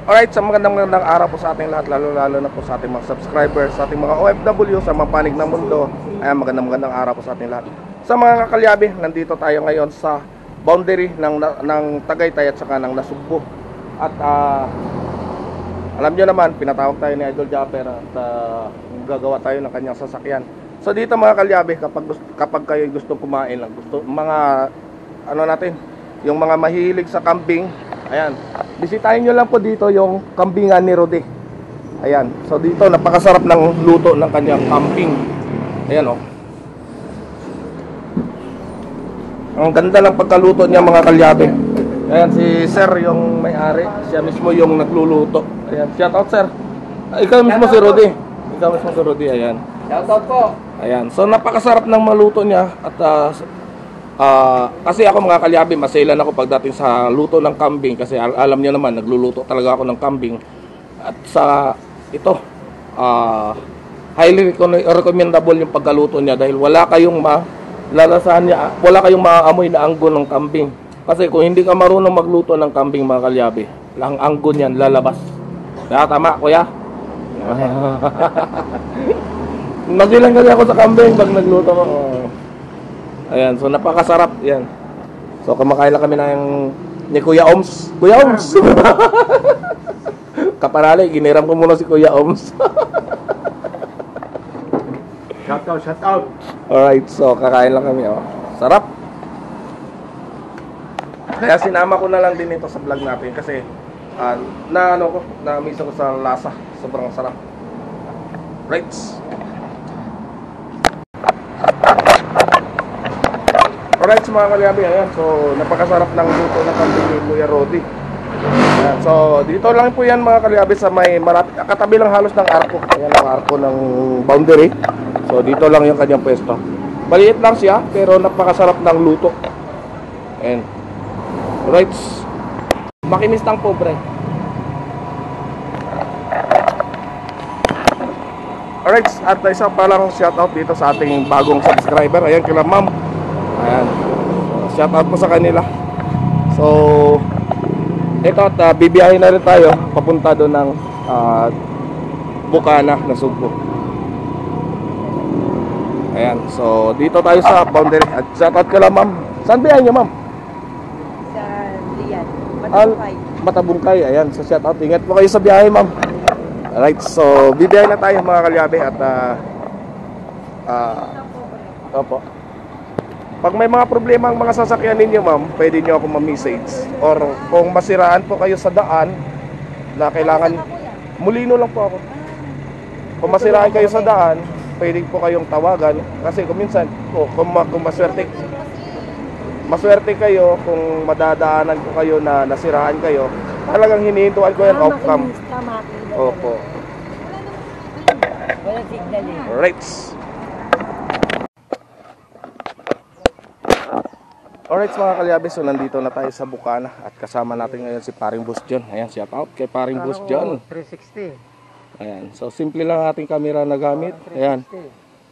Alright, sa magandang araw po sa ating lahat, lalo na po sa ating mga subscribers, sa ating mga OFW, sa mga panig ng mundo. Ayan, magandang araw po sa ating lahat. Sa mga kakalyabe, nandito tayo ngayon sa boundary ng Tagaytay at saka ng Nasugbu. At alam nyo naman, pinatawag tayo ni Idol Japper at gagawa tayo ng kanyang sasakyan. So dito mga kalyabe, kapag kayo gusto kumain, yung mga mahilig sa kambing, ayan, bisitahin nyo lang po dito yung kambingan ni Rode. Ayan, so dito napakasarap ng luto ng kanyang kambing. Ayan, oh. Ang ganda ng pagkaluto niya mga kalyabe. Ayan, si Sir yung may-ari, siya mismo yung nagluluto. Ayan, shout out Sir. Ikaw mismo si Rode. Ikaw mismo si Rode, ayan. Shout out po. Ayan, so napakasarap ng maluto niya. At kasi ako mga kalyabe, masailan ako pagdating sa luto ng kambing. Kasi alam niyo naman, nagluluto talaga ako ng kambing. At sa ito, highly recommendable yung pagkaluto niya. Dahil wala kayong lalasahan niya, wala kayong maaamoy na anggon ng kambing. Kasi kung hindi ka marunong magluto ng kambing mga kalyabe, ang anggon yan lalabas. Kaya tama kuya. Masilang kasi ako sa kambing pag nagluto ko. Ayan, so napakasarap yan. So kumakain lang kami ni Kuya Oms. Kuya Oms! Kaparali, giniram ko muna si Kuya Oms. Shout out. Alright, so kakain lang kami, oh. Sarap. Kaya sinama ko na lang din ito sa vlog natin kasi na-miss ako sa lasa. Sobrang sarap. Right. Alright mga kalyabe, ayan. So napakasarap ng luto ng kambing ni Kuya Rode. Ayan, so dito lang po yan mga kalyabe sa may katabi lang halos ng arko. Ayan ang arko ng boundary. So dito lang yung kanyang pwesto. Maliit lang siya pero napakasarap ng luto. Ayan. Alright. Makinis lang pobre. Alright, at isa pa lang shoutout dito sa ating bagong subscriber. Ayan kila ma'am. Ayan. So, shout out po sa kanila. So ito at bibiyahin na rin tayo papunta doon ng Bukana, Nasugbu. Ayan. So dito tayo sa boundary. At shout out kila ma'am. Saan biyahin nyo ma'am? Sa Riyan, Matabungkay. Matabungkay. Ayan. So shout out. Ingat po kayo sa biyahe ma'am. Alright. So bibiyahin na tayo mga kalyabe. At opo. Pag may mga problema ang mga sasakyan ninyo ma'am, pwede nyo ako ma-message. Or kung masiraan po kayo sa daan na kailangan, Mulino lang po ako. Kung masiraan kayo sa daan, pwede po kayong tawagan. Kasi kung minsan, kung maswerte kayo, kung madadaanan ko kayo na nasiraan kayo, talagang hinihintuan ko yan off-cam. Opo. Walang signal eh. Alright. Alright mga kalyabe, so nandito na tayo sa Bukana at kasama natin ngayon si Paring Boss John. Ayan, shout out kay Paring Boss John. 360. Ayan, so simple lang ating camera na gamit. Ayan,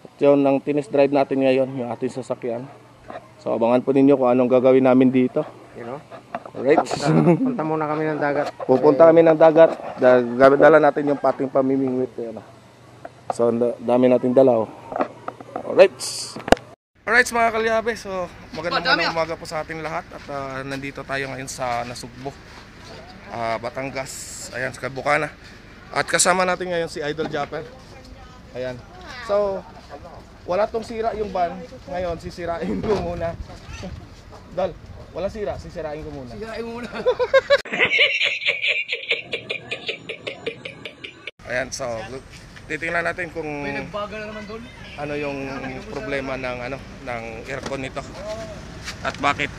at yun ang tinis drive natin ngayon, yung ating sasakyan. So abangan po ninyo kung anong gagawin namin dito. Alright. Punta muna kami ng dagat. Pupunta kami ng dagat. Dala natin yung pating pamimingwit. So dami nating dala. Alright. Alright mga kalyabe, so magandang umaga po sa ating lahat. At nandito tayo ngayon sa Nasugbu, Batangas. Ayan, sa Bukana. At kasama natin ngayon si Idol Japper. Ayan. So wala tong sira yung van. Ngayon sisirain ko muna. Dal, wala sira, sisirain ko muna. Sisirain mo muna. Ayan, so titingnan natin kung may nagbaga na naman doon. Ano yung problema ng aircon nito. At bakit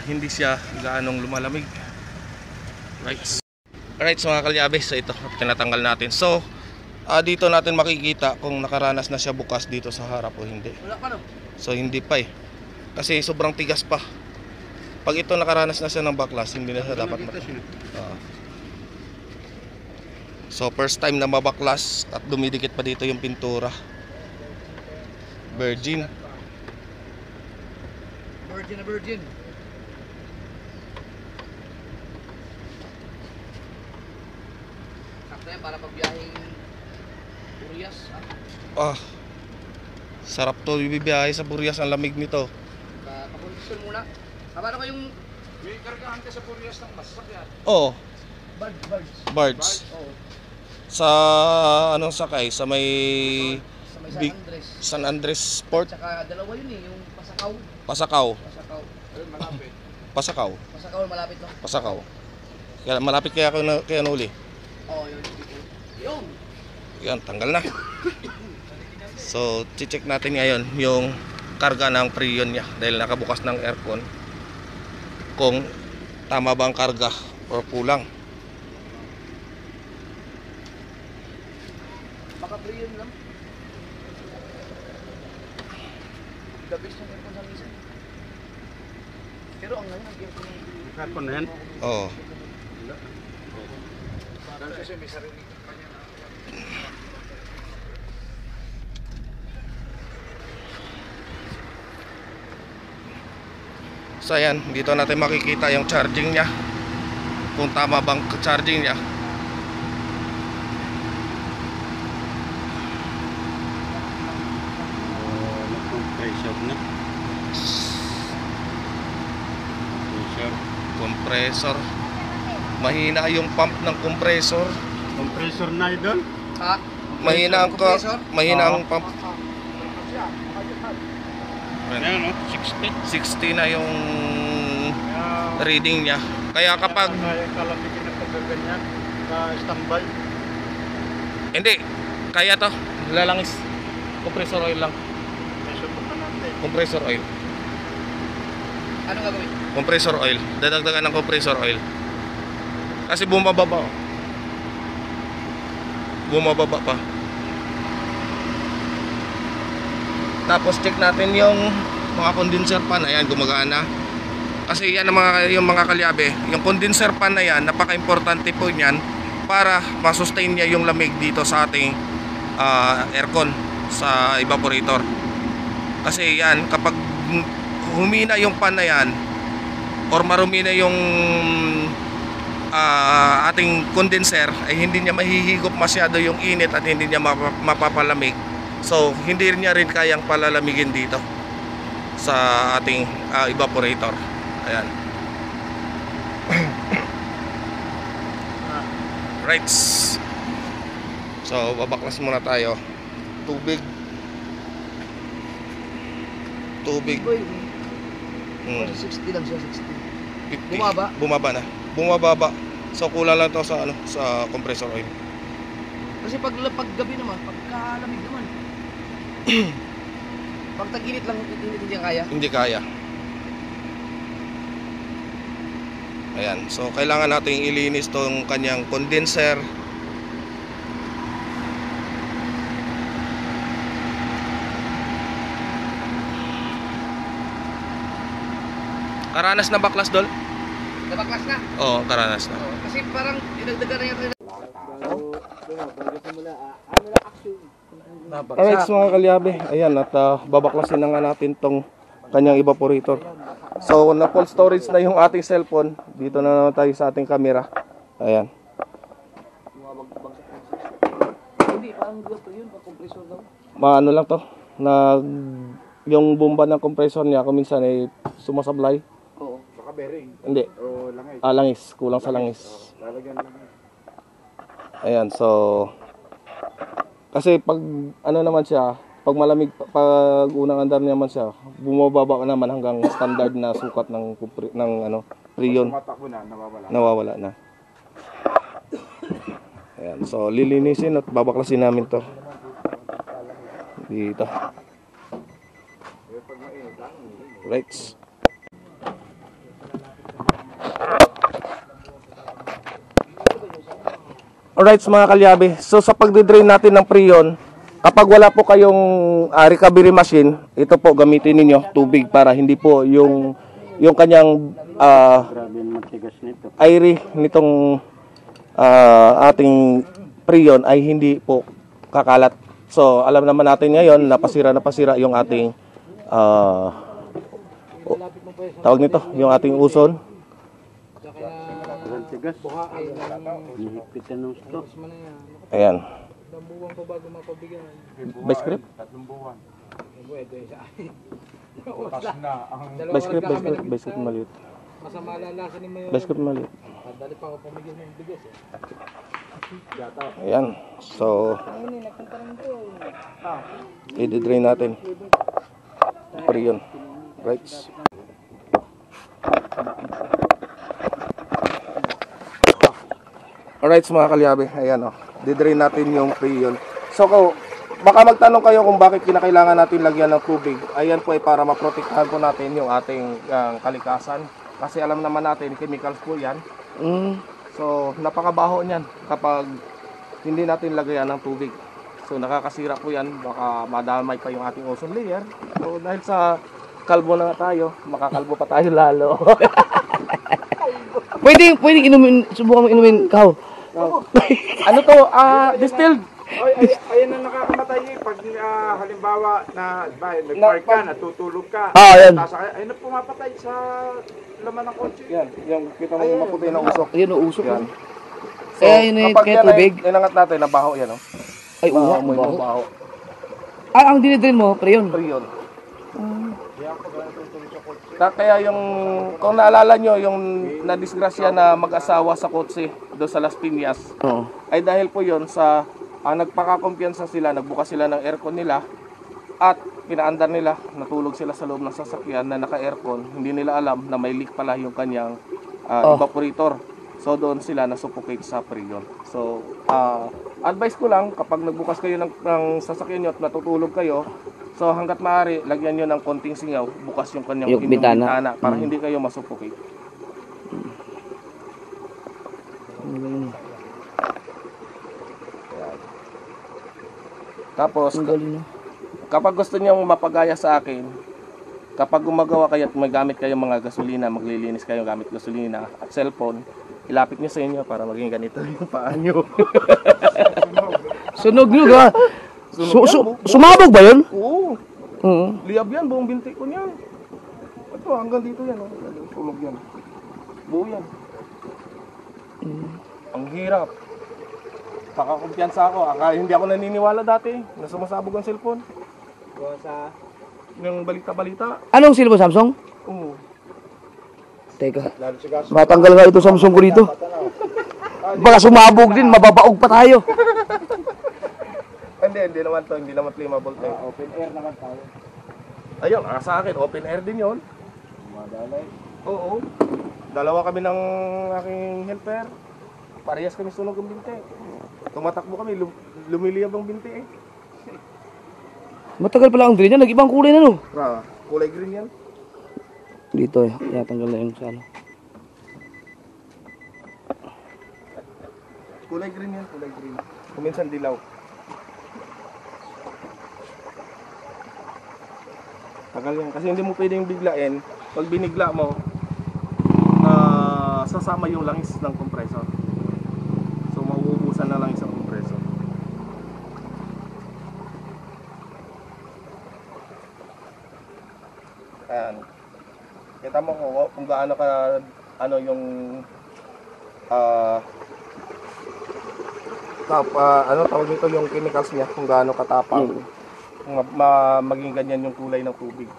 hindi siya gaanong lumalamig. Right. Alright, so mga kalyabe, so ito tinatanggal natin. So dito natin makikita kung nakaranas na siya bukas dito sa harap o hindi. Wala pa no? So hindi pa eh. Kasi sobrang tigas pa. Pag ito nakaranas na siya ng baklas, hindi na siya dapat so first time na mabaklas at dumidikit pa dito yung pintura. Virgin. Kaya para pagbiyahing Urias. Ah, sarap to ibibiyahe sa Burias, ang lamig nito. Kapondisyon muna. Paano ba yung... May kargahan ka sa Urias ng masakyan? Oo, Barge. barge. Oo. Sa anong sakay? Sa may Sa may San Big- Andres. San Andres Port, Tsaka dalawa yun eh, yung Pasakaw. Pasakaw. Ayun, malapit. Pasakaw. Pasakaw, malapit no? Pasakaw. Kaya malapit kaya ako kaya nuli. Oo, yun. Yun! Yan, tanggal na. So, check natin ngayon yung karga ng Prion niya dahil nakabukas ng aircon. Kung tama ba ang karga o kulang. Baka free yun lang. The best yung aircon sa misa. Pero ang ngayon, ang aircon yung... Aircon na yan. Oo. Kasi may sarili pa niya na... So ayan, dito natin makikita yung charging niya. Kung tama bang charging niya. Pressure na. Pressure. Compressor. Mahina yung pump ng compressor. Compressor na idol. Ha? Mahina ang Compressor? mahina ang pump. Ayan o, 60. 60 na yung reading niya. Kaya kapag Kaya kalamigin na pagkaganyan sa standby. hindi, kaya to. Lalangis. Compressor oil lang. Pressure pa natin. Compressor oil. Ano gagawin? Compressor oil. Dadagdagan ng compressor oil. Kasi bumababa. Bumababa pa. Tapos check natin yung mga condenser pan. Ayan, gumagana. Kasi yan ang yung mga kalyabe. Yung condenser pan na yan, napaka-importante po niyan para masustain niya yung lamig dito sa ating aircon, sa evaporator. Kasi yan, kapag humina yung pan na yan or marumi na yung ating condenser, ay hindi niya mahihigop masyado yung init at hindi niya mapapalamig. So hindi niya rin kayang palalamigin dito sa ating evaporator. Ayan. Right. So babaklas muna tayo. Tubig. Boy, Hmm. 60 lang siya, 50. 60. Bumaba? Bumaba na. Bumababa. So kulang lang to sa sa compressor oil. Kasi pag gabi naman, pagkalamig naman. Pag tag-init lang, hindi kaya. Hindi kaya. Ayan. So kailangan nating ilinis tong kanyang condenser. Karanas na baklas, Dol? Nabaklas na. Oo, karanas na. Kasi parang dinagdagan na yan. Alright mga kalyabe, ayan at babaklasin na nga natin tong kanyang evaporator. So na full storage na yung ating cellphone. Dito na naman tayo sa ating camera. Ayan. Hindi, parang gusto yun, pag compressor daw. Maano lang to na yung bomba ng compressor niya kung minsan ay sumasablay. Oo. Baka bearing. Hindi. O langay. Langis, kulang sa langis. Lalagyan lang. Ayan, so kasi pag ano naman siya, pag malamig, pag unang andar naman siya, bumababa ka naman hanggang standard na sukat ng Prion. Tumatakbo na, nawawala. Nawawala na. Ayan, so lilinisin at babaklasin namin to dito. Right. Alright mga kalyabe, so sa pagdidrain natin ng Prion, kapag wala po kayong recovery machine, ito po gamitin ninyo tubig para hindi po yung kanyang Grabe yung matigas nito. airi nitong ating Prion ay hindi po kakalat. So alam naman natin ngayon na pasira yung ating tawag nito, yung ating uson. matigas. Hinihipitan ng stock. Ayan. Dambuhan pa bago mapabigyan. Vice grip? 3 buwan. Vice grip, vice grip, vice grip maliit. Masama lalasan ni Mayor. Vice grip maliit. Dali pa ako pamigil ng bigas eh. Ayan. So, i-drain natin. Prion. Right. Alright mga kalyabe, ayan o. Didrain natin yung prion. So, baka magtanong kayo kung bakit kinakailangan natin lagyan ng tubig. Ayan po ay para maprotektahan po natin yung ating kalikasan. Kasi alam naman natin, chemicals po yan. So, napakabaho niyan kapag hindi natin lagayan ng tubig. So, nakakasira po yan. Baka madamay pa yung ating ozone layer. So, dahil sa kalbo na nga tayo, makakalbo pa tayo lalo. Pwede inumin, subukan mo inumin kao. Ano to? Distilled. Ayan ang nakakamatay niya pag halimbawa na nag-park ka, natutulog ka. Ayan. Ayun ang pumapatay sa laman ng kotse. Yan, yung kita mo yung maputi na usok. Ayun, usok. Yan. Yun eh, kapag kaya yan tubig. ay inangat natin, nabaho yan, oh. Ay, uha, May baho. baho. Ang dinidrin mo, pre yun. Prion. Kaya yung, kung naalala nyo, yung nadisgrasya na mag-asawa sa kotse doon sa Las Piñas, Oo. ay dahil po yon sa nagpakakumpiyansa sila, nagbukas sila ng aircon nila at pinaandar nila, natulog sila sa loob ng sasakyan na naka-aircon, hindi nila alam na may leak pala yung kanyang evaporator. So doon sila nasuffocate sa prion. So advice ko lang, kapag nagbukas kayo ng sasakyan nyo at natutulog kayo, so hanggat maaari, lagyan nyo ng konting singaw, bukas yung kanyang Yung bintana. para hindi kayo masuffocate. Tapos, Ang galing, no? kapag gusto niyo mapagaya sa akin, kapag gumagawa kayo at may gamit kayong mga gasolina, maglilinis kayo gamit gasolina at cellphone, ilapit niyo sa inyo para maging ganito yung paa niyo. Sunog ha? Sumabog ba yun? Oo, Oo. liyab yan, buong binti ko niyan. Ito, hanggang dito yan, oh. Tulog yan. Buo yan. Ang hirap. Kakakumpiyansa ako. Hindi ako naniniwala dati na sumasabog ang cellphone. Sa Yung balita-balita. Anong silbo Samsung? Oo. Teka, lalo si gas. matanggal nga ito Samsung ko dito. Baka sumabog din, mababaog pa tayo. Hindi naman to. Hindi naman flammable to. Open air naman tayo. Ayun, sa akin, open air din yon. Madalay. Oo. Dalawa kami ng aking helper. Parehas kami sunog ang binti. Tumatakbo kami, lumiliyab ang binti eh. Matagal pala ang drill niya, nag-ibang kulay na no. Kulay green yan. Dito eh, tanggal na yung sa ano. Kulay green yan, kulay green. Kuminsan dilaw. Tagal yan. Kasi hindi mo pwedeng biglain. Pag binigla mo, sasama yung langis ng compressor. So mauubusan na lang isang compressor. Ayan. Kita mo kung gaano ka ano yung ano tawag nito yung chemicals niya, kung gaano katapang maging ganyan yung kulay ng tubig.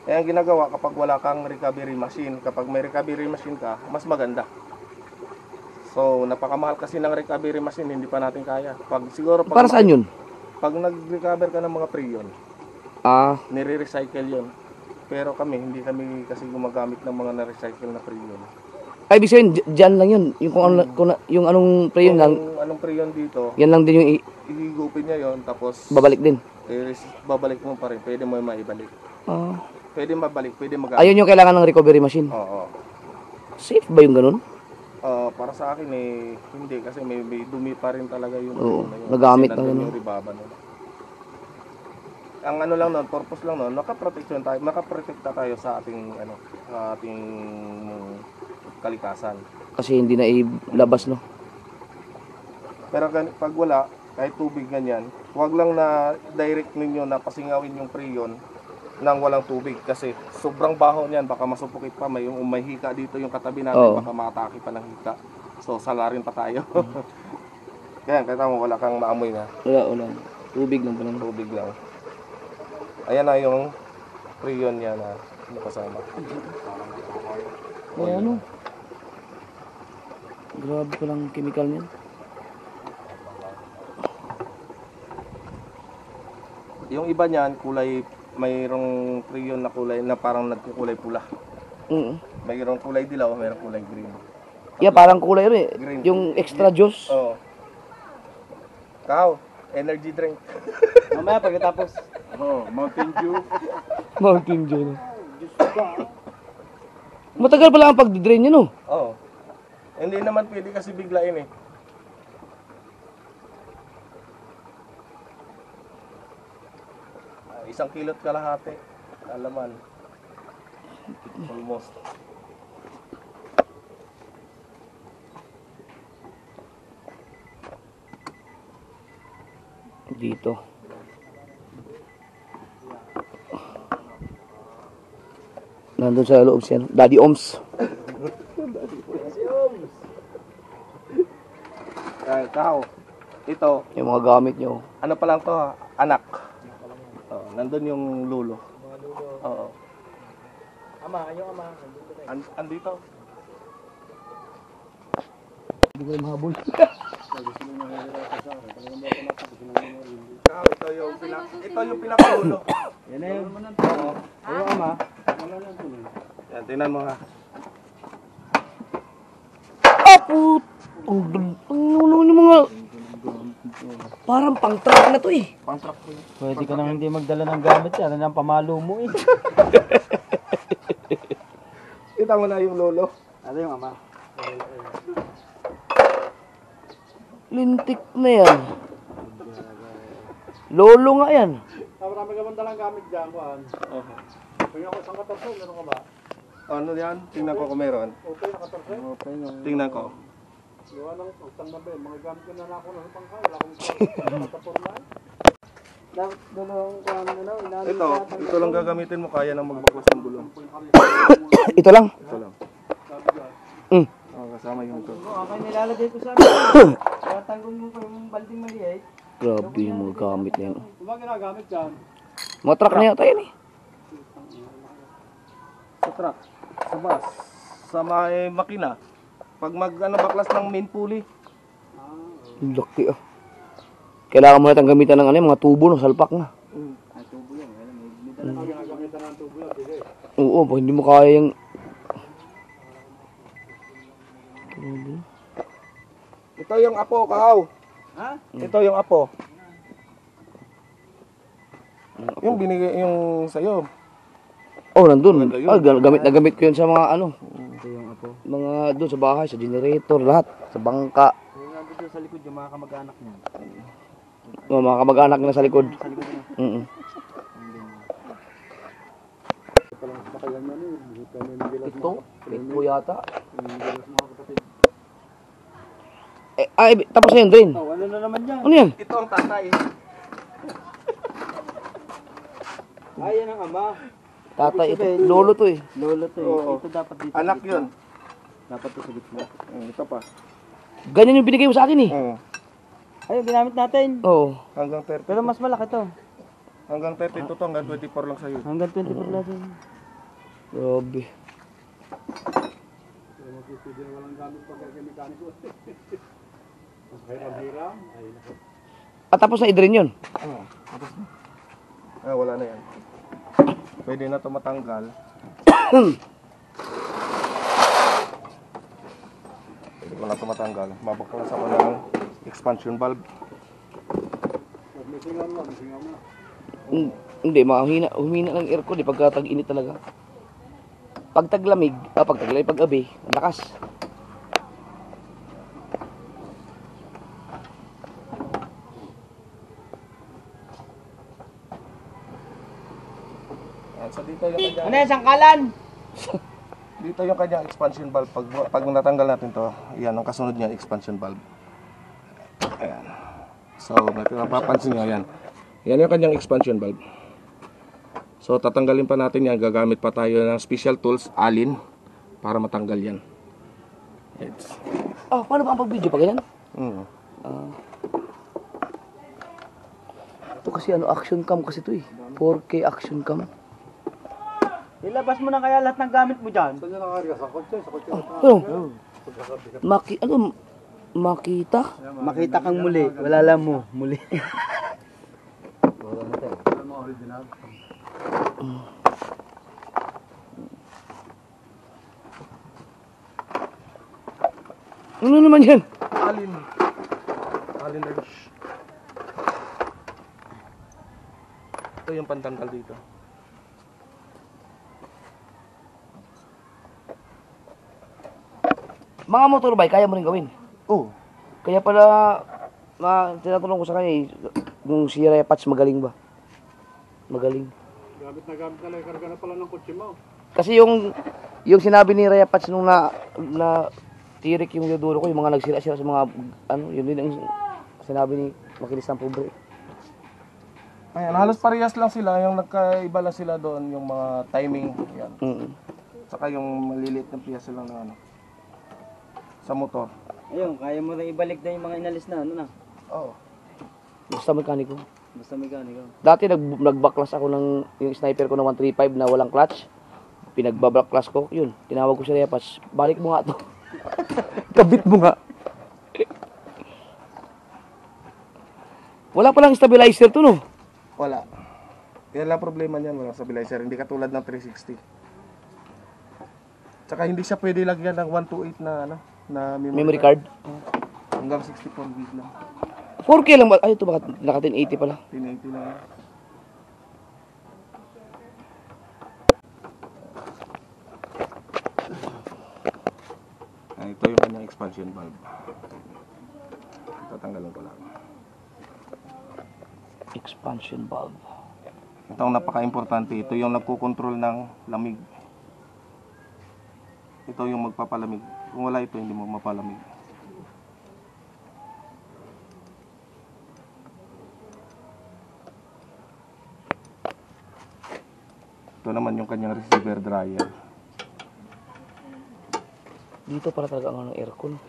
Kaya ang ginagawa kapag wala kang recovery machine, kapag may recovery machine ka, mas maganda. So, napakamahal kasi ng recovery machine, hindi pa natin kaya. Siguro Para saan yun? Pag nag-recover ka ng mga prion, nire-recycle yun. Pero hindi kami kasi gumagamit ng mga na-recycle na prion. Ay, ibig sabihin, dyan lang yun. Yung yung anong pre yun lang, Kung anong prion dito, yan lang din yung ihigupin niya yon, tapos babalik din. babalik mo pa rin. Pwede mo maibalik. Pwede mabalik, pwede magamit. Ayun yung kailangan ng recovery machine. Oo. Safe ba yung ganun? Para sa akin hindi kasi may dumi pa rin talaga yung Oo, yun. nagamit Kasi na nandun yun. yung ribaba nun. Ang ano lang nun, purpose lang nun, makaprotekta tayo sa ating kalikasan. Kasi hindi na ilabas, no? Pero pag wala, kahit tubig ganyan, huwag lang na direct ninyo na pasingawin yung prion nang walang tubig kasi sobrang baho niyan, baka masupukit pa, may hika dito yung katabi natin, Oo. baka makatake pa ng hika. So salarin pa tayo. Kaya kita mo wala kang maamoy na Wala. Tubig lang pala. tubig lang. Ayan na yung prion niya na kasama. Ay, ano? Grabe palang chemical niyan. Yung iba niyan kulay, mayroong prion na kulay na parang nagkukulay pula. Mayroong kulay dilaw, mayroong kulay green. Yeah, parang kulay rin eh. Green. Yung extra juice. Oo. Kao, energy drink. Mamaya pagkatapos. Oh, Mountain Dew. Mountain Dew. Matagal pala ang pag-drain niya, no? Oo. Hindi naman pwede kasi biglain eh. Isang kilot kalahati. Alaman. Almost. Dito. Nandun sa loob siya. Daddy Oms. Kao, ito, Yung mga gamit niyo. ano pa lang to ha? Anak. Oo, nandun yung lulo. Oo. Ama, yung ama. Andito. Hindi ko yung mahabol. Kao, ito yung pinakalulo. Yan na yun. Oo. Yung ama. Yan, tingnan mo ha. Aput! Ang nuno yung mga... Parang pang-truck na to eh. Pang-truck ko yun. Pwede ka nang hindi magdala ng gamit yan. Ano ang pamalo mo eh. Kita mo na yung lulo. Ano yung ama? Lintik na yan. Lolo nga yan. Marami ka bang dalang gamit dyan, Juan? Kaya ako isang 14, meron ka ba? Ano yan? Tingnan ko kung meron. Okay, na 14. Okay no. Tingnan ko. Gawa ng utang na ba, mga gamit ko na ako ng pangkay. Wala akong matapor na. Dapat dalawang kuhan na no. Ito lang gagamitin mo, kaya nang magbaklas ng gulong. Ito lang. Ito lang. Mm. Oh, kasama yung ito. Okay, nilalagay ko sa amin. Kaya tanggol mo pa yung balding maliit. Grabe yung mga gamit na yan. Kung mga ginagamit dyan, Mga truck na yata yan eh. Sa truck, sa bus, sa may makina. Pag baklas ng main pulley. Ang laki ah. Kailangan mo natin gamitan ng mga tubo no, salpak na. Ay, tubo yan. ginagamitan ng tubo yan, sige. Oo, pag hindi mo kaya yung... Ito yung apo, Kahaw. Ha? Ito yung apo. Yung binigay yung sa'yo. Oh, nandun. Maganda yun. Ah, gamit na gamit ko yun sa mga ano. Ito yung apo. Mga doon sa bahay, sa generator, lahat. Sa bangka. Yung nandito sa likod yung mga kamag-anak niya. Mga kamag-anak na sa likod. Sa likod niya. Ito? Ito yata. Ay, tapos na yun, drain. Oh, ano na naman yan? Ano yan? Ito ang tatay. Ay, yan ang ama. Tatay, ito. Lolo to eh. Lolo to eh. Oo. Ito dapat dito. Anak sa yun. gitna. Dapat to sa gitna. Ito pa. Ganyan yung binigay mo sa akin eh. Ay, yung ginamit natin. Oo. Hanggang 30. Pero mas malaki to. Hanggang 32 to, hanggang 24 lang sa'yo. Hanggang 24 lang yun. Grabe. At tapos na i-drain yun. Wala na yan. Pwede na ito matanggal. Pwede ko na ito matanggal. Mabaklas ako ng expansion valve. Hindi, humina ng aircon eh, pagka tag-init talaga. Pag taglamig, pag taglamig, pag abi, ang lakas. So dito yung kanyang, Ano yan, sangkalan? dito yung kanyang expansion valve. Pag natanggal natin to, yan, ang kasunod niya, expansion valve. Ayan. So, napapansin nyo, yan. Yan yung kanyang expansion valve. So tatanggalin pa natin yan, gagamit pa tayo ng special tools, alin, para matanggal yan. It's, Paano ba ang pag-video pa ganyan? Ito kasi action cam kasi ito eh. 4K action cam. Ilabas mo na kaya lahat ng gamit mo dyan. Makita? Makita kang muli. Wala lang mo. Muli. Ano naman yan? alin. Alin wrench. Ito yung pantanggal dito. Mga motorbike, kaya mo rin gawin. Oh, Kaya pala, tinatanong ko sa kanya eh, yung si Repats magaling ba? Magaling. Gamit na karga na pala ng kotse mo. Kasi yung sinabi ni Repats nung na tirik yung dulo ko, yung mga nagsira-sira sa mga, yun din ang sinabi ni makinis ng pobre. ayan, halos parehas lang sila, yung nagkaiba lang sila doon, yung mga timing, yan. Saka yung maliliit na piyasa lang na sa motor. Ayun, kaya mo na ibalik na yung mga inalis na, ano na? Oo. Basta mekaniko. Basta mekaniko. Dati nagbaklas ako ng yung sniper ko ng 135 na walang clutch. Pinagbabaklas ko, yun. Tinawag ko si Repats, balik mo nga to. Kabit mo nga. Wala palang stabilizer to, no? Wala. Yan lang problema niyan, walang stabilizer. Hindi katulad ng 360. Tsaka hindi siya pwede lagyan ng 128 na Memory card. Hanggang 64 gig lang. 4K lang ba? Ay, ito baka naka 1080 pala. 1080 lang yan. Ito yung kanyang expansion valve. Tatanggalin ko lang. Expansion valve. Ito ang napaka-importante. Ito yung nagkukontrol ng lamig. Ito yung magpapalamig. Kung wala ito, hindi mo mapalamig. Ito naman yung kanyang receiver dryer. Dito para talaga ang aircon.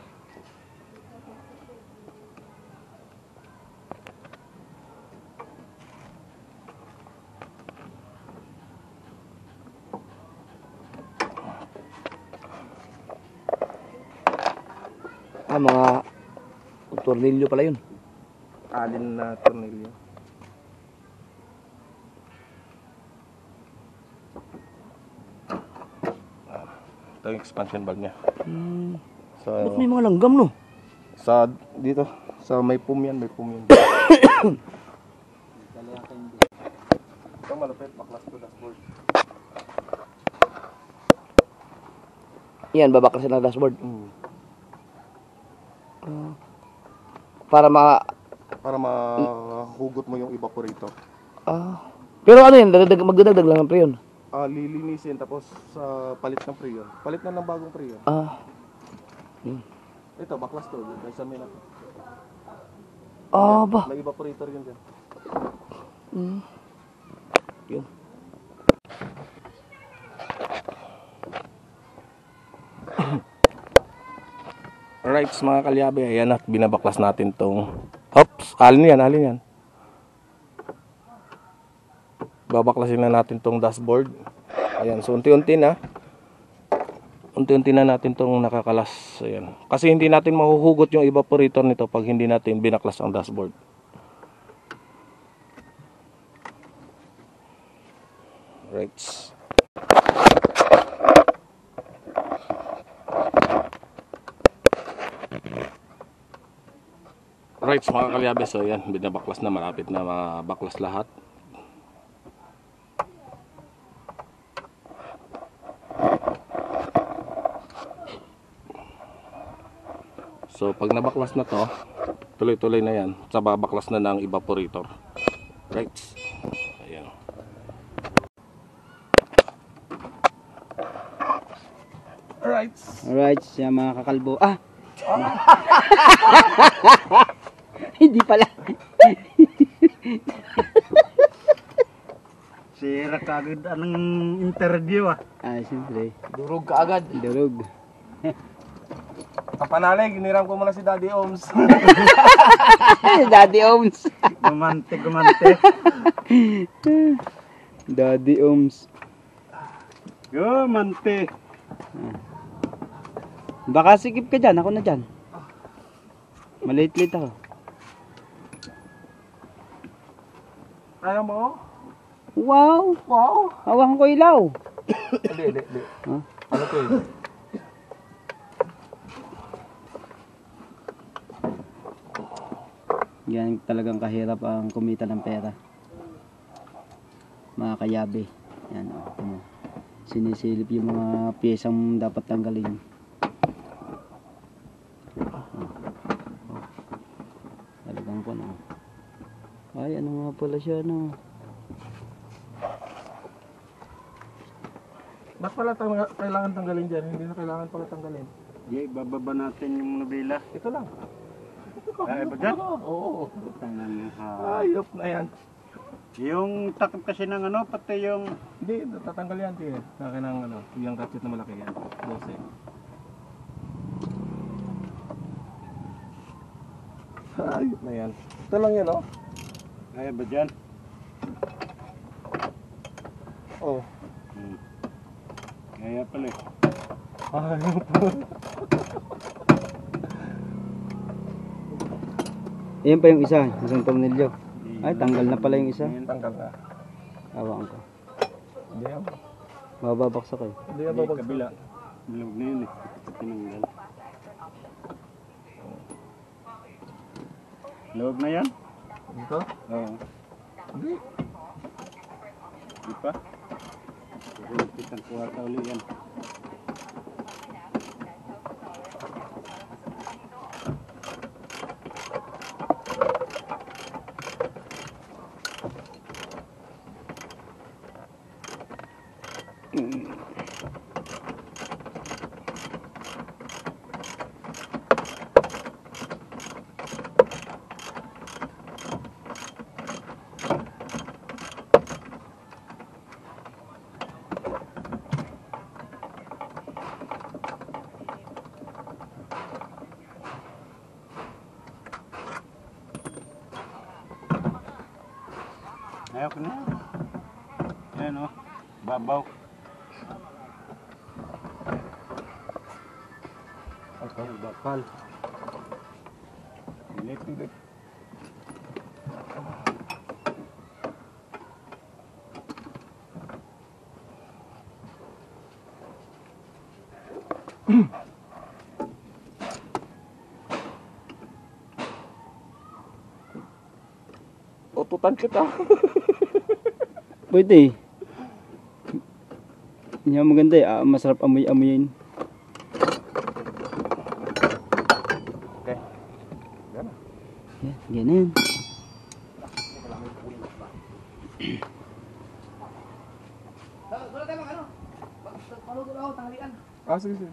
Mga tornilyo pala yun. Alin na tornilyo. Ito yung expansion valve niya. Ba't So, may mga langgam, no? sa dito, sa may pum yan, may pum yan. Ito malapit, baklas to dashboard. Yan, babaklasin ng dashboard. Para mahugot mo yung evaporator. Pero ano yan, magdadagdag lang ng pre yun. Lilinisin tapos palit ng preyon. Palit na ng bagong preyon. Ito, baklas to. Sa may natin. Ba? May evaporator yun dyan. Yun. Alright, mga kalyabe, ayan at binabaklas natin tong alin yan. Babaklasin na natin tong dashboard. Ayan, so unti-unti na natin tong nakakalas. Ayan. Kasi hindi natin mahuhugot yung evaporator nito pag hindi natin binaklas ang dashboard. Right. Right, mga kalyabe, so yan, binabaklas na, malapit na mabaklas lahat. So pag nabaklas na to, tuloy-tuloy na yan, sa babaklas na ng evaporator. Right. Ayan. Alright, siya mga kakalbo. Hindi pala. Si Sira kagad anong interview ah. Ah, siyempre. Durog ka agad. Durog. Kapanalig, hiniram ko muna si Daddy Oms. Daddy Oms. Gumante, gumante. Daddy Oms. Gumante. Baka sikip ka dyan, ako na dyan. Maliit-liit ako. Ayaw mo? Wow! Wow! Hawakan ko ilaw. Hindi. Huh? Ano to eh? Yan talagang kahirap ang kumita ng pera. Mga kayabe. Yan o. Oh, sinisilip yung mga piyesang dapat tanggalin. Talagang po na. Ay, ano nga pala siya no? Ba't pala kailangan tanggalin dyan? Hindi na kailangan pala tanggalin. Di, bababa natin yung nobela. Ito lang. Ay, ba dyan? Oo. Tangan ha. Ayop na yan. Yung takip kasi ng ano, pati yung... Hindi, tatanggal yan. Tiyo. Kaya ng ano, yung ratchet na malaki yan. 12. Ayop na yan. Ito lang yan, oh. Ay, ba dyan? Oh. Kaya pala eh. Ayop. Ayan pa yung isa, isang tornilyo. Ay, tanggal na pala yung isa. Tanggal na. Hawakan ko. Hindi yan. Mababaksak eh. Hindi yan Hindi, babagsak. kabila. Bilog na yun eh. Tinanggal. Loob na yan? Dito? Oo. Hindi. Di pa? Pero kitang kuha ka uli yan. Ayaw ko na. Ayan o. Babaw. Okay, bakal. Pilit. Ututan kita. Pwede. Hindi maganda eh. Masarap amoy-amoyin. Okay. Yan. Yan, ganyan. Wala tayo ano? Paluto na ako, tanghalian. Ah, sige.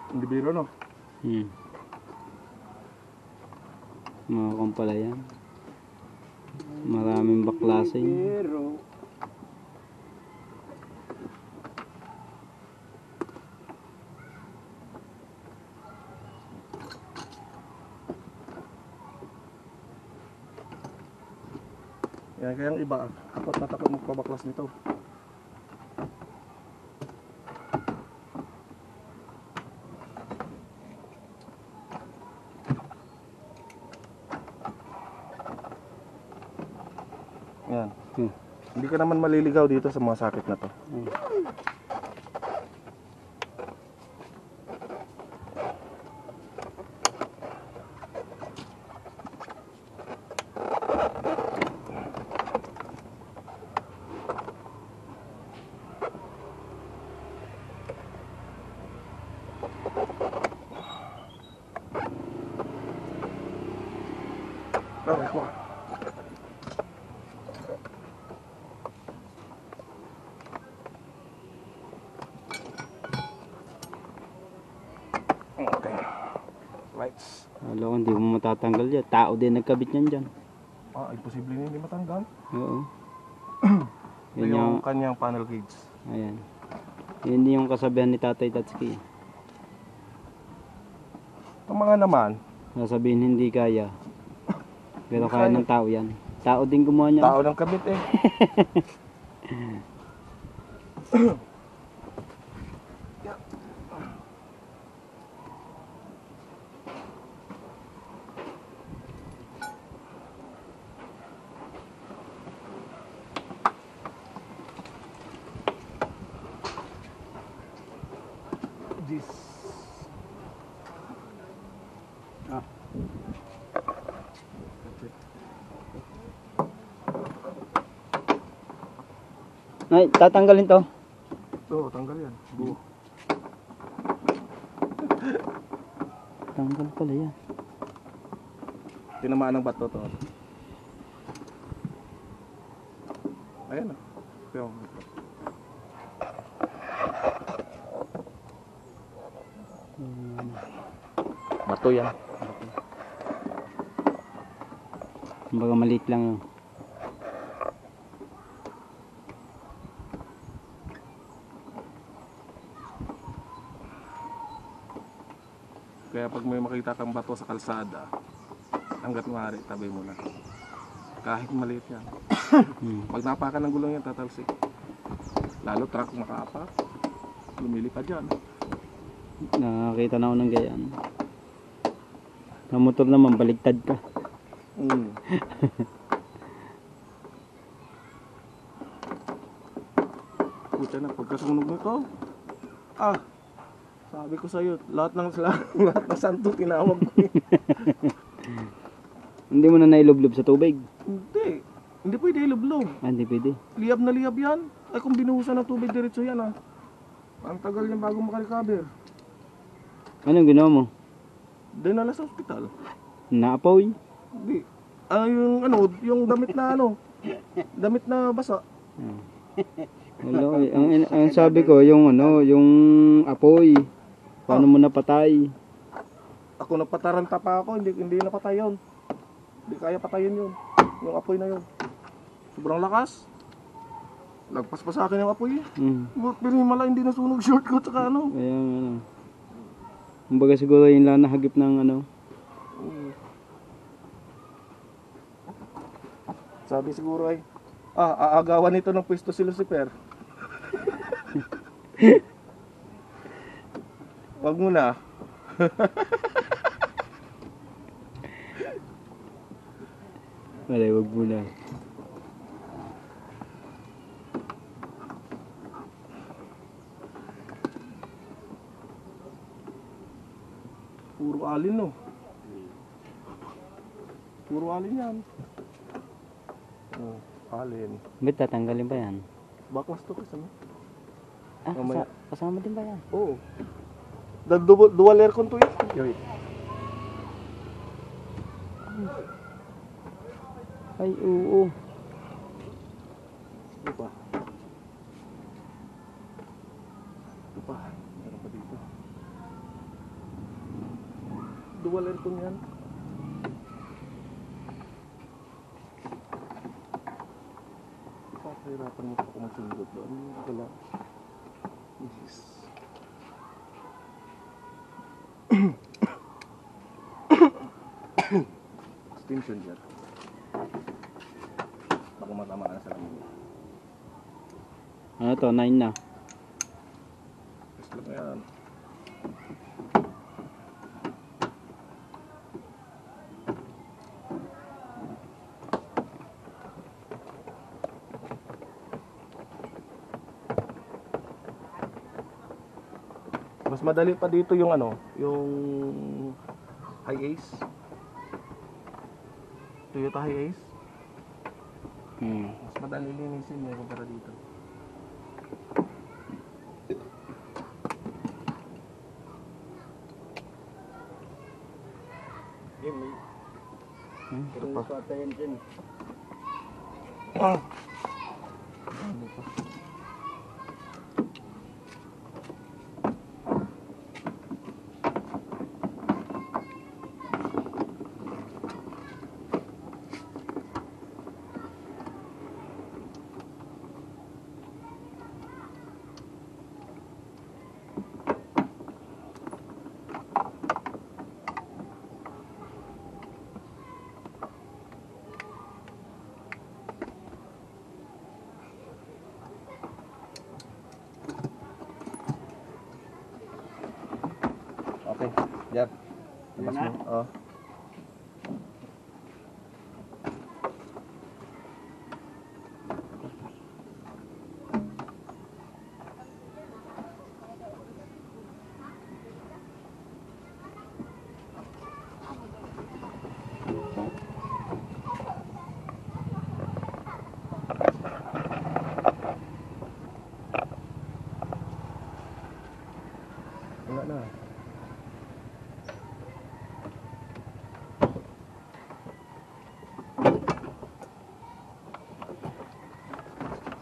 Hindi biro, no? Mga kumpala yan. Maraming baklasin. Pero... Yan, kaya ang iba, takot na takot magpabaklas nito. Yan. Hindi ka naman maliligaw dito sa mga sakit na to. Okay, kuha. Okay. Wala ko, hindi mo matatanggal yan. Tao din nagkabit yan dyan. Ah, imposible na hindi matanggal. Oo. Ito Yan yung yung, kanyang panel gauge. ayan. Yun yung kasabihan ni Tatay Tatsuki. Ang mga naman, Nasabihin hindi kaya. Pero Hindi kaya kaya. ng tao yan. Tao din gumawa niyan. tao ng kabit eh. This. Ay, tatanggalin to. Oo, tanggal yan. Buo. Tanggal pala yan. Tinamaan ng bato to. Ayan ah. Yung. Bato yan. Kumbaga maliit lang yun. Kaya pag may makita kang bato sa kalsada, hanggat maaari, tabi mo na. Kahit maliit yan. Pag napakan ng gulong yan, tatalsik. Lalo truck makaapak. Lumilipad yan. Nakakita na ako ng gayaan. Sa motor naman, baligtad ka. Mm. Puta na, pagkasunog nito. Ah, sabi ko sa'yo, lahat ng santo tinawag ko eh. Hindi mo na nailublob sa tubig. Hindi pwede ilublob. Ah, hindi pwede. Liyab na liyab yan. Ay kung binuhusan ng tubig diretso yan ah. Ang tagal niyan bago makarecover. Anong ginawa mo? Dinala sa ospital. Naapoy? Hindi. Yung ano, yung damit na ano. Damit na basa. Wala, ang sabi ko, yung ano, yung apoy. Paano mo napatay? Ako napataranta pa ako, hindi napatay yun. Hindi kaya patayin yun. Yung apoy na yun. Sobrang lakas. Lagpas pa sa akin yung apoy eh. Pero himala hindi nasunog shortcut saka ano. Ayan, ano. Kumbaga siguro yun lang nahagip ng ano. Sabi siguro ay, aagawan nito ng pwesto si Lucifer. Wag mo na. Wala, wag muna. Puro alin no. Puro alin yan. Oh, alin. Ba't tatanggalin ba yan? Baklas to kasi ano? Ah, Mamaya. kasama din ba yan? Oo. Dual aircon to eh. Wait. Ay, oo. Ito pa. Ito pa. Meron pa dito. Dual aircon yan. Papahirapan mo pa kung masundot doon. Wala. Yes. Extension dyan. Baka matamaan sa lamin. Ano to, 9 na. Gusto lang yan. Mas madali pa dito yung ano, yung High Ace. Toyota High Ace. Mas madali linisin mo kumpara dito. Ito pa. Ah. Ano pa? Lakas mo. Oh. Wala na.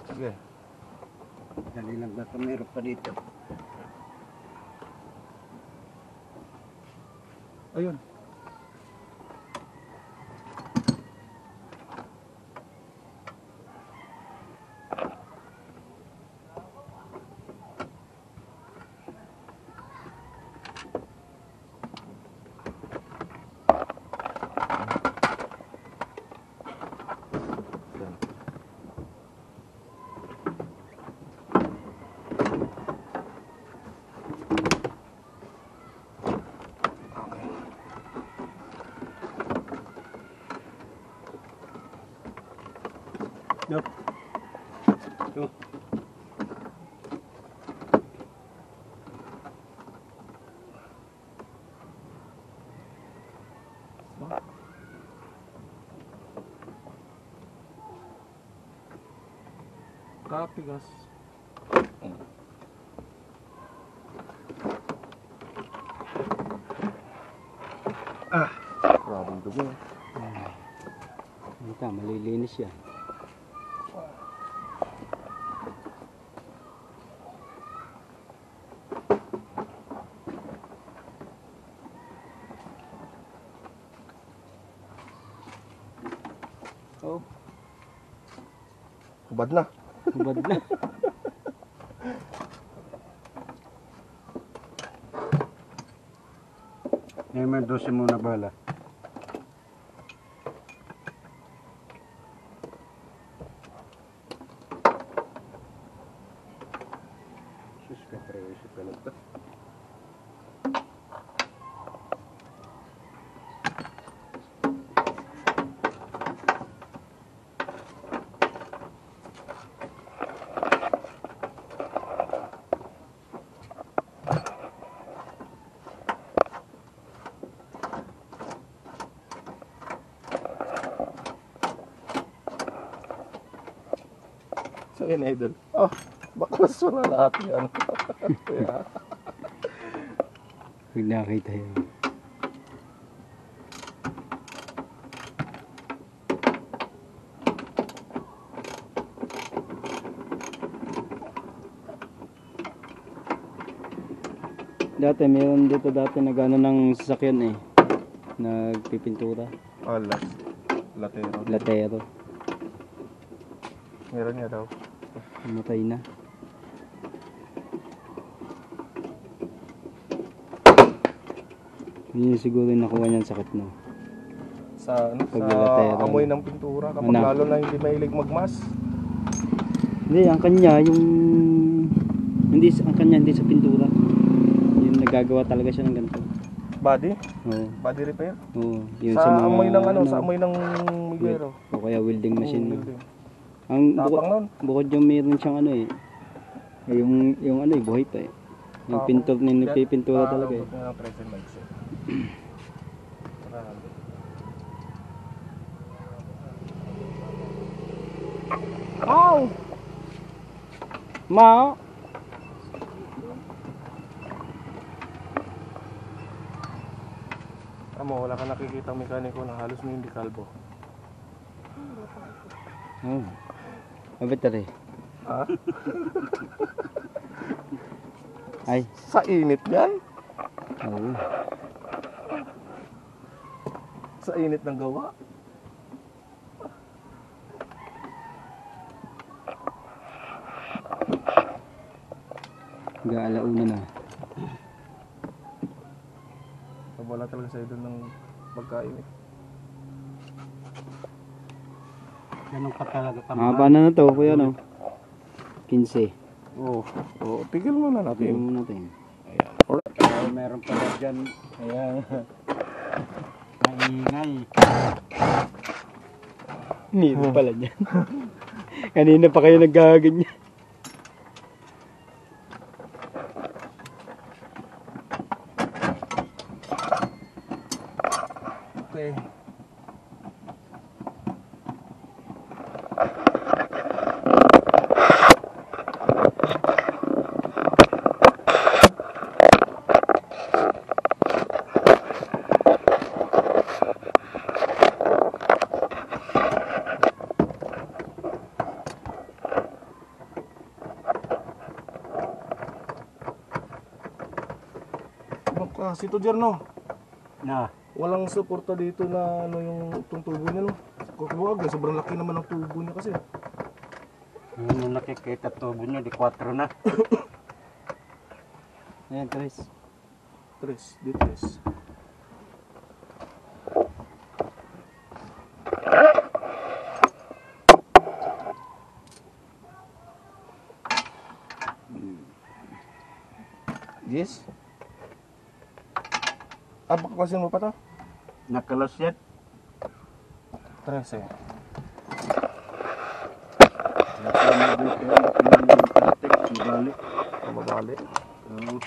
Sige. Dali lang ba meron pa dito? Ayun. Kapigas. Grabing dumi. Ito, malilinis yan. Oh, Hubad na. hubad na. Emergency muna bala. Sus, kapreso talaga. So yun, idol. Oh, baklas wala lahat yan. Yeah. Pag nakita yun. Dati, meron dito dati na gano'n ng sasakyan eh. Nagpipintura. Oh, latero. Latero. Meron nga daw. Matay na. Yun siguro yung nakuha niyang sakit no. Sa, ano, Pag sa latero. amoy ng pintura. Kapag Ano? lalo na hindi mahilig magmas. Hindi, ang kanya yung... Hindi, ang kanya hindi sa pintura. Yung nagagawa talaga siya ng ganito. Body? Oo. Body repair? Oo. Yun Sa, mga, amoy ng ano, sa amoy ng migero. O kaya welding machine. no? Building. Ang Tapang nun. bukod yung meron siyang ano eh. Yung ano eh, buhay pa eh. Yung Tapang. pintor na nagpipintura talaga eh. Nga present mics eh. Marami. Ow! Ma! Amo, wala ka nakikita mekaniko na halos na hindi kalbo. Oh. Mabit na rin. Ha? Ay. Sa init yan? Oo. Sa init ng gawa? Alauna na. Wala talaga sa idol ng pagkain eh. Ganun pa talaga Mahaba na to, kuya no? 15. Oo. Oo, tigil muna Tingnan natin. mo natin. Ayan. meron pala dyan. Ayan. Maingay. Nito pala dyan. Kanina pa kayo naggaganyan. Okay. Ibang klase to, Jerno. Na, Walang suporta dito na ano yung itong tubo niya, no? Kukuwag, sobrang laki naman ng tubo niya kasi. yung nakikita tubo nyo, di 4 na. Ayan, Chris. Tres, di tres. Yes? Baklasin mo pa to? Nakalas yan. 13. Nasama dito yung plastic, mabali. Mababali. Oo.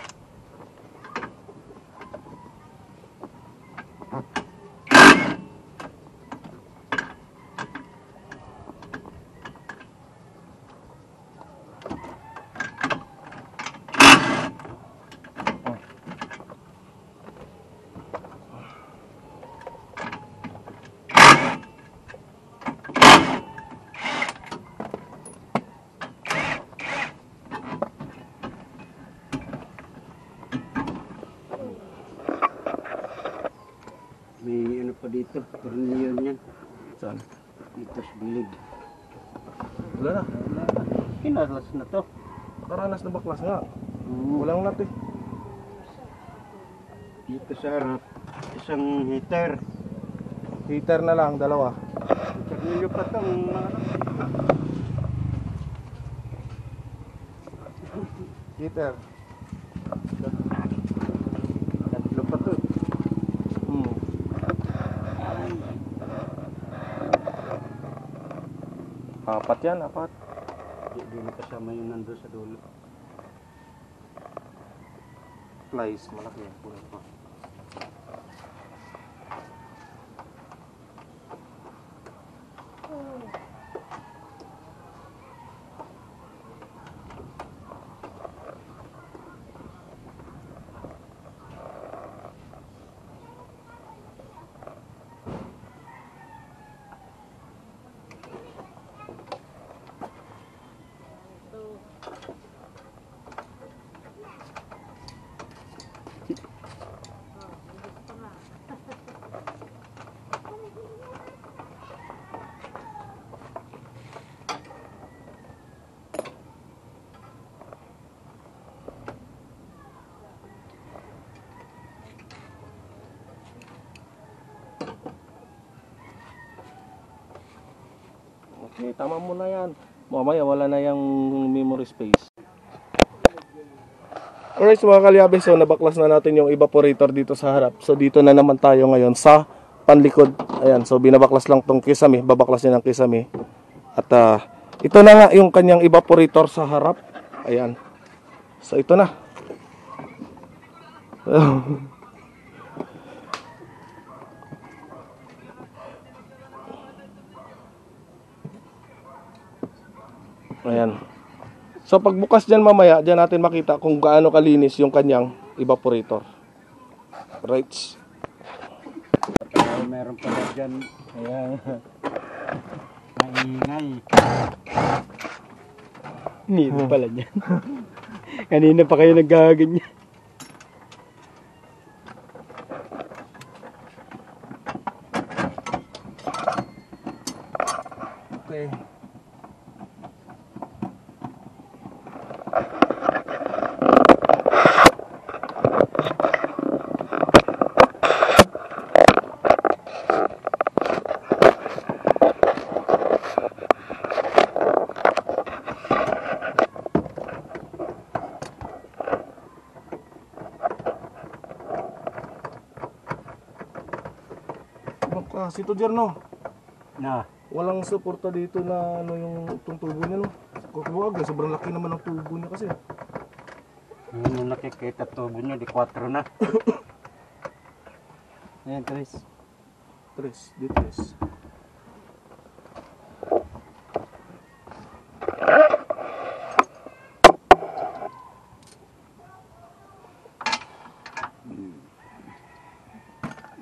May ano pa dito, tornilyo niyan. Saan? Dito sa bilig. Wala na. Kinalas na to. Karanas na baklas nga. Oo. Walang nat eh. Dito sa harap, isang heater. Heater na lang, dalawa. Tornilyo pa to. Heater. Tatlo pa to. Hmm. Apat yan, apat. Di na kasama yung nandun sa dulo. Plies, malaki yan. Kunin pa. Okay, tama mo na yan. Mamaya wala na yung memory space. Alright, so mga kalyabe, so nabaklas na natin yung evaporator dito sa harap. So dito na naman tayo ngayon sa panlikod. Ayan, so binabaklas lang tong kisame, babaklasin ang kisame. At ito na nga yung kanyang evaporator sa harap. Ayan. So ito na. Ayan. So pagbukas dyan mamaya, dyan natin makita kung gaano kalinis yung kanyang evaporator. Right. Meron pala dyan. Ayan. Maingay. Nito pala dyan. Kanina pa kayo naggaganyan. Okay. si Tujerno. Na, Walang suporta dito na ano yung itong tubo niya, no? Kukuwag, sobrang laki naman ng tubo niya kasi. yung nakikita tubo niya, di 4 na. Ayan, Chris. Tres, di tres.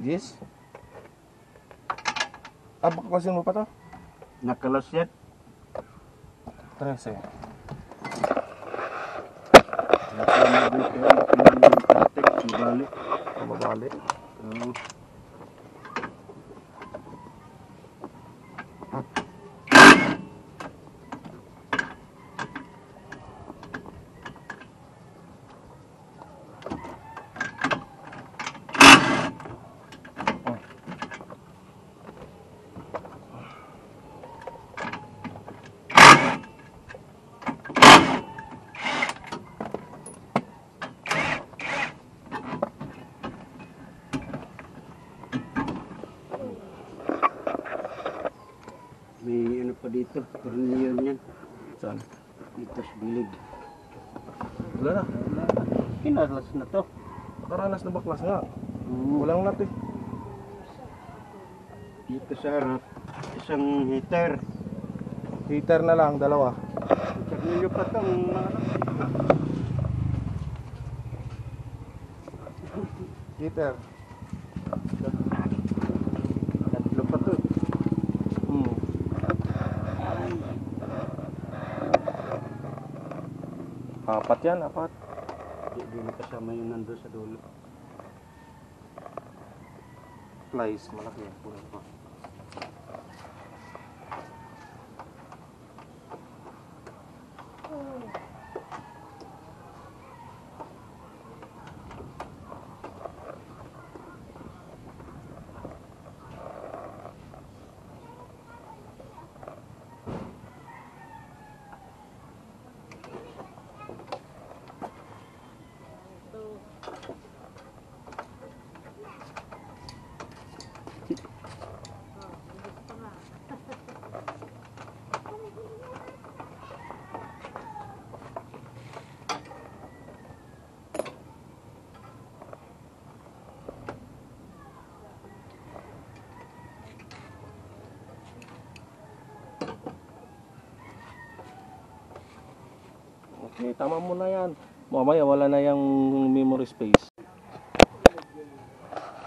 Yes? Baklasin mo pa to? Nakalas yan. Tres eh. Nakama dito yan, pinag-protect, mabalik. Mababali. Oo. May ano pa dito, tornilyo yan. Saan? Dito sa bilig. Wala na. Kinalas na to. Karanas na baklas nga. Oo. Walang nat eh. Dito sa harap, isang heater. Heater na lang, dalawa. Tornilyo pa to, Heater. tatlo pa to. Hmm. Apat yan, apat. Hindi mo kasama yung nandun sa dulo. Flies, malaki yan. Puro pa. Okay, tama mo na yan. Mamaya wala na yung memory space.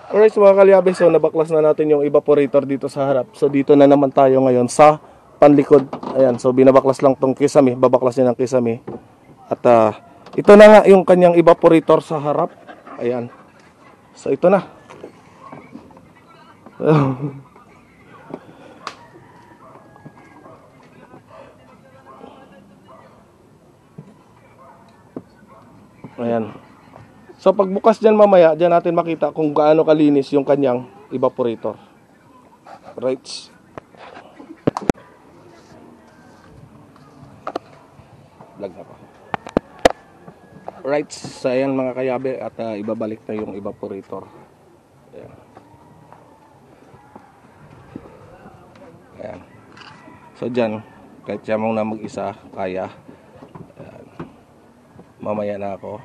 Alright mga kalyabe, so nabaklas na natin yung evaporator dito sa harap. So dito na naman tayo ngayon sa panlikod. Ayan, so binabaklas lang tong kisame, babaklasin ng kisame. At ito na nga yung kanyang evaporator sa harap. Ayan. So ito na. Ayan. So pagbukas dyan mamaya, dyan natin makita kung gaano kalinis yung kanyang evaporator. Right. Vlog na pa. Right. So ayan mga kayabe, at ibabalik na yung evaporator. Ayan. Ayan. So dyan, kahit siya mong na mag-isa, kaya. Ayan. Mamaya na ako.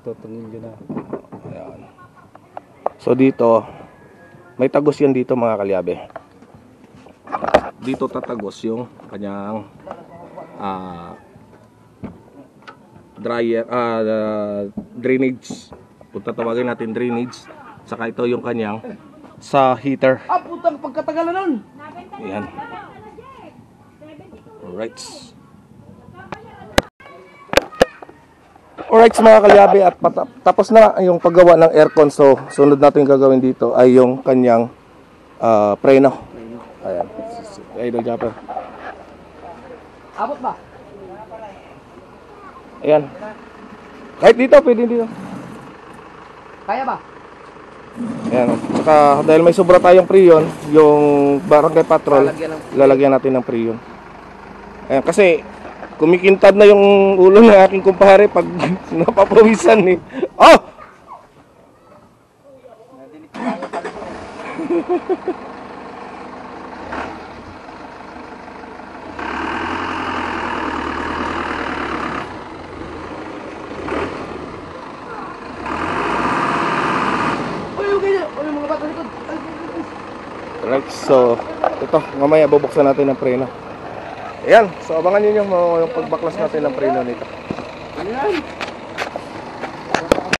Tornilyo na. Ayan. So dito, may tagos yan dito mga kalyabe. Dito tatagos yung kanyang dryer, drainage. Kung tatawagin natin drainage. Saka ito yung kanyang sa heater. Putang pagkatagalan nun! Ayan. Alright. Alright mga kalyabe, at tapos na yung paggawa ng aircon. So sunod natin gagawin dito ay yung kanyang preno. Ayan. Idol Japper. Abot ba? Ayan. Kahit dito, pwede dito. Kaya ba? Ayan. Saka dahil may sobra tayong preyon, yung barangay patrol, lalagyan natin ng preyon. Ayan, kasi kumikintad na yung ulo ng aking kumpare pag napapawisan eh. Oh! Right, so ito, mamaya bubuksan natin ang preno. Ayan, so abangan nyo yung pagbaklas natin ng preno nito. Ayan.